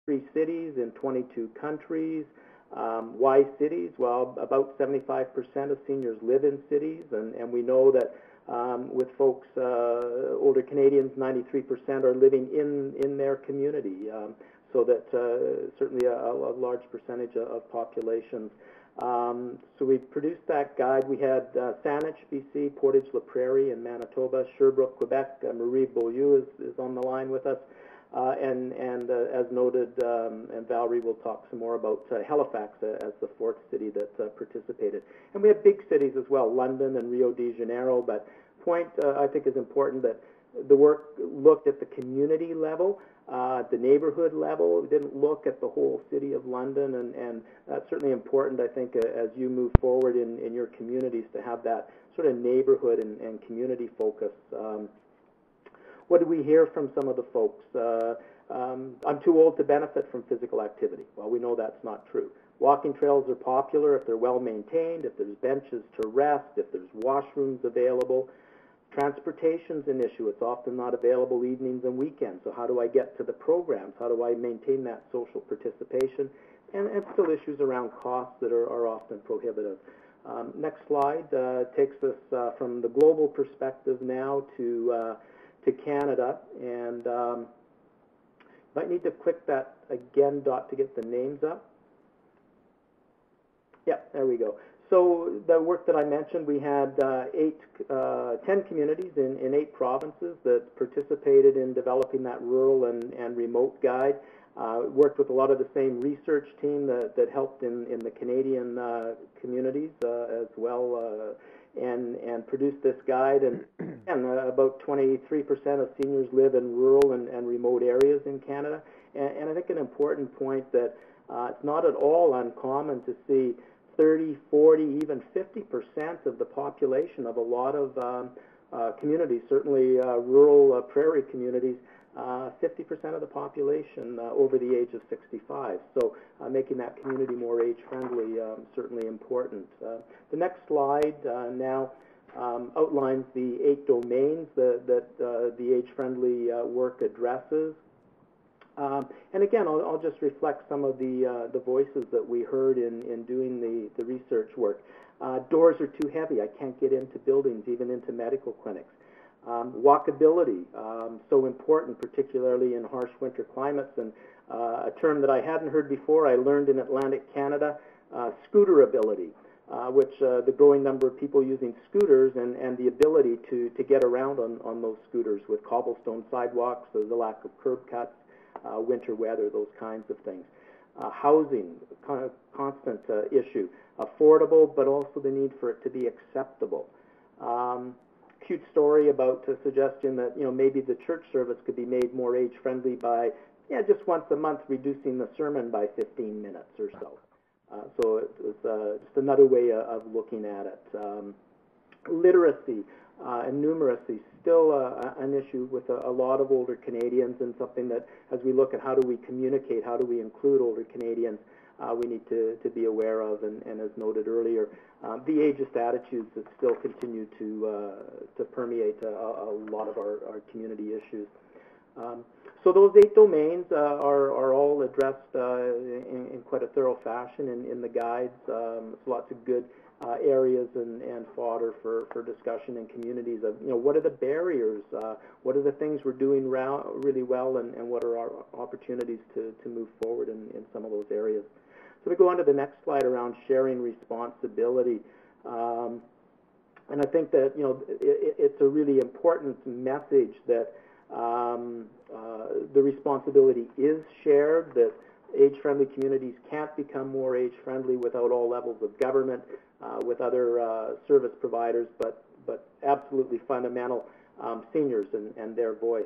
3 cities in 22 countries. Why cities? Well, about 75% of seniors live in cities, and we know that with folks, older Canadians, 93% are living in their community, so that certainly a large percentage of populations. So we produced that guide. We had Saanich, BC, Portage-la Prairie in Manitoba, Sherbrooke, Quebec. Marie Beaulieu is on the line with us. And as noted, and Valerie will talk some more about Halifax as the fourth city that participated. And we have big cities as well, London and Rio de Janeiro. But point I think is important that the work looked at the community level, the neighborhood level. It didn't look at the whole city of London, and that's certainly important, I think, as you move forward in your communities to have that sort of neighborhood and community focus. What do we hear from some of the folks? I'm too old to benefit from physical activity. Well, we know that's not true. Walking trails are popular if they're well maintained, if there's benches to rest, if there's washrooms available. Transportation's an issue. It's often not available evenings and weekends. So how do I get to the programs? How do I maintain that social participation? And still issues around costs that are often prohibitive. Next slide takes us from the global perspective now to Canada, and might need to click that again, Dot, to get the names up. Yeah, there we go. So the work that I mentioned, we had 10 communities in 8 provinces that participated in developing that rural and remote guide. Worked with a lot of the same research team that helped in the Canadian communities as well, and produced this guide. And about 23% of seniors live in rural and remote areas in Canada. And I think an important point that it's not at all uncommon to see 30, 40, even 50% of the population of a lot of communities, certainly rural prairie communities, 50% of the population over the age of 65. So making that community more age-friendly, certainly important. The next slide now outlines the 8 domains that the age-friendly work addresses. And again, I'll just reflect some of the voices that we heard in doing the research work. Doors are too heavy. I can't get into buildings, even into medical clinics. Walkability, so important, particularly in harsh winter climates. And a term that I hadn't heard before, I learned in Atlantic Canada, scooterability, which the growing number of people using scooters and the ability to get around on those scooters with cobblestone sidewalks, so the lack of curb cuts, winter weather, those kinds of things. Housing, constant issue. Affordable, but also the need for it to be acceptable. Cute story about a suggestion that maybe the church service could be made more age-friendly by just once a month reducing the sermon by 15 minutes or so. So it was just another way of looking at it. Literacy and numeracy, still an issue with a lot of older Canadians, and something that as we look at how do we communicate, how do we include older Canadians, we need to be aware of, and as noted earlier, the ageist attitudes that still continue to permeate a lot of our community issues. So those 8 domains are all addressed in quite a thorough fashion in the guides. Lots of good areas and fodder for discussion in communities of what are the barriers, what are the things we're doing really well, and what are our opportunities to move forward in some of those areas. So we go on to the next slide around sharing responsibility. And I think that it's a really important message that the responsibility is shared, that age-friendly communities can't become more age-friendly without all levels of government, with other service providers, but absolutely fundamental, seniors and their voice.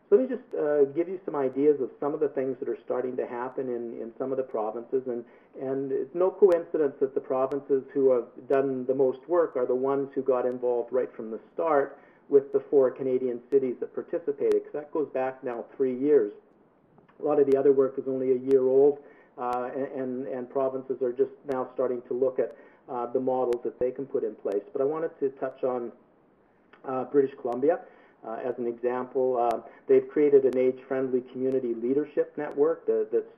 So let me just give you some ideas of some of the things that are starting to happen in some of the provinces, and it's no coincidence that the provinces who have done the most work are the ones who got involved right from the start with the 4 Canadian cities that participated, because that goes back now 3 years. A lot of the other work is only a year old, and provinces are just now starting to look at the models that they can put in place. But I wanted to touch on British Columbia as an example. They've created an age-friendly community leadership network that's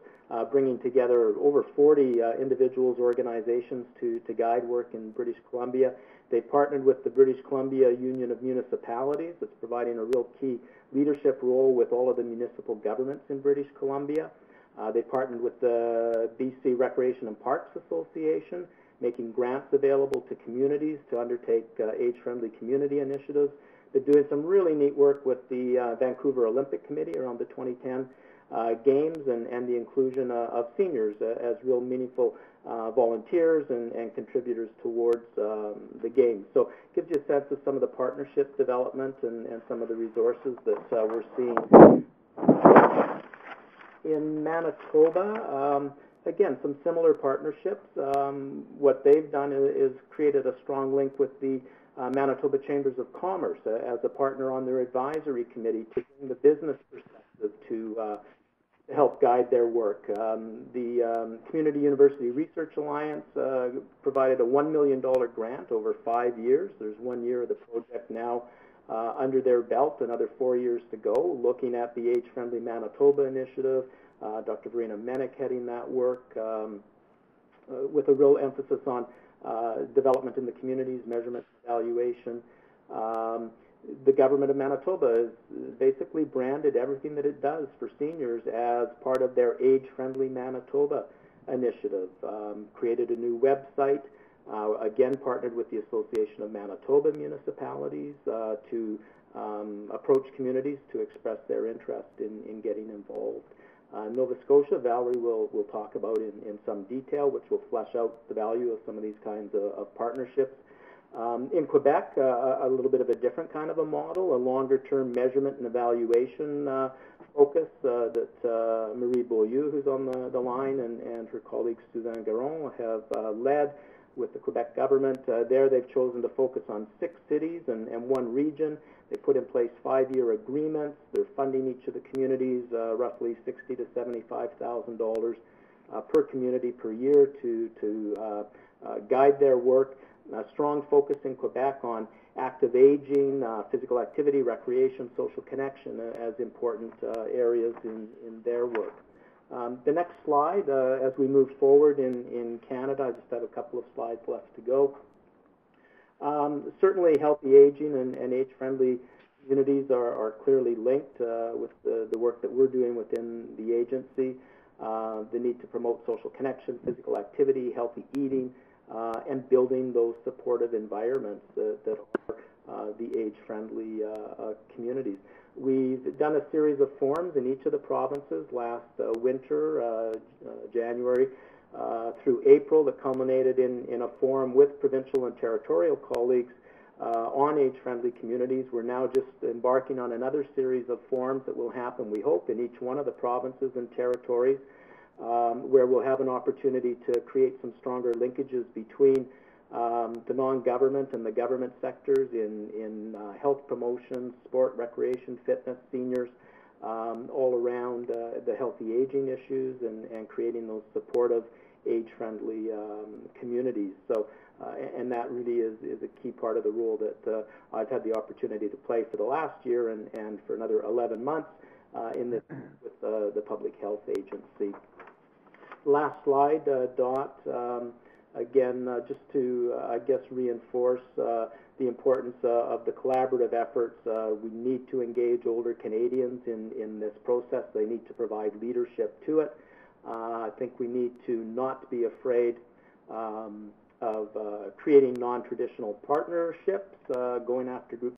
bringing together over 40 individuals, organizations to guide work in British Columbia. They partnered with the British Columbia Union of Municipalities. It's providing a real key leadership role with all of the municipal governments in British Columbia. They partnered with the BC Recreation and Parks Association, making grants available to communities to undertake age-friendly community initiatives. They're doing some really neat work with the Vancouver Olympic Committee around the 2010 Games and the inclusion of seniors as real meaningful volunteers and contributors towards the Games. So it gives you a sense of some of the partnership development and some of the resources that we're seeing. In Manitoba, again, some similar partnerships. What they've done is created a strong link with the Manitoba Chambers of Commerce as a partner on their advisory committee to bring the business perspective to help guide their work. The Community University Research Alliance provided a $1 million grant over 5 years. There's 1 year of the project now under their belt, another 4 years to go, looking at the Age-Friendly Manitoba initiative. Dr. Verena Menick heading that work with a real emphasis on development in the communities, measurement, evaluation. The government of Manitoba has basically branded everything that it does for seniors as part of their Age-Friendly Manitoba initiative. Created a new website, again partnered with the Association of Manitoba Municipalities to approach communities to express their interest in getting involved. Nova Scotia, Valerie will talk about in some detail, which will flesh out the value of some of these kinds of partnerships. In Quebec, a little bit of a different kind of a model, a longer-term measurement and evaluation focus that Marie Beaulieu, who's on the line, and her colleague Suzanne Garon have led with the Quebec government. There they've chosen to focus on 6 cities and 1 region. They put in place 5-year agreements. They're funding each of the communities roughly $60,000 to $75,000 per community per year to guide their work. A strong focus in Quebec on active aging, physical activity, recreation, social connection as important areas in their work. The next slide, as we move forward in Canada, I just have a couple of slides left to go. Certainly healthy aging and age-friendly communities are clearly linked with the work that we're doing within the agency. The need to promote social connection, physical activity, healthy eating, and building those supportive environments that are the age-friendly communities. We've done a series of forums in each of the provinces last winter, January, through April, that culminated in a forum with provincial and territorial colleagues on age-friendly communities. We're now just embarking on another series of forums that will happen, we hope, in each one of the provinces and territories, where we'll have an opportunity to create some stronger linkages between the non-government and the government sectors in health promotion, sport, recreation, fitness, seniors, all around the healthy aging issues and creating those supportive age-friendly communities. So, and that really is a key part of the role that I've had the opportunity to play for the last year and for another 11 months in this with the Public Health Agency. Last slide, Dot. Again, just to, I guess, reinforce the importance of the collaborative efforts. We need to engage older Canadians in this process. They need to provide leadership to it. I think we need to not be afraid of creating non-traditional partnerships, going after groups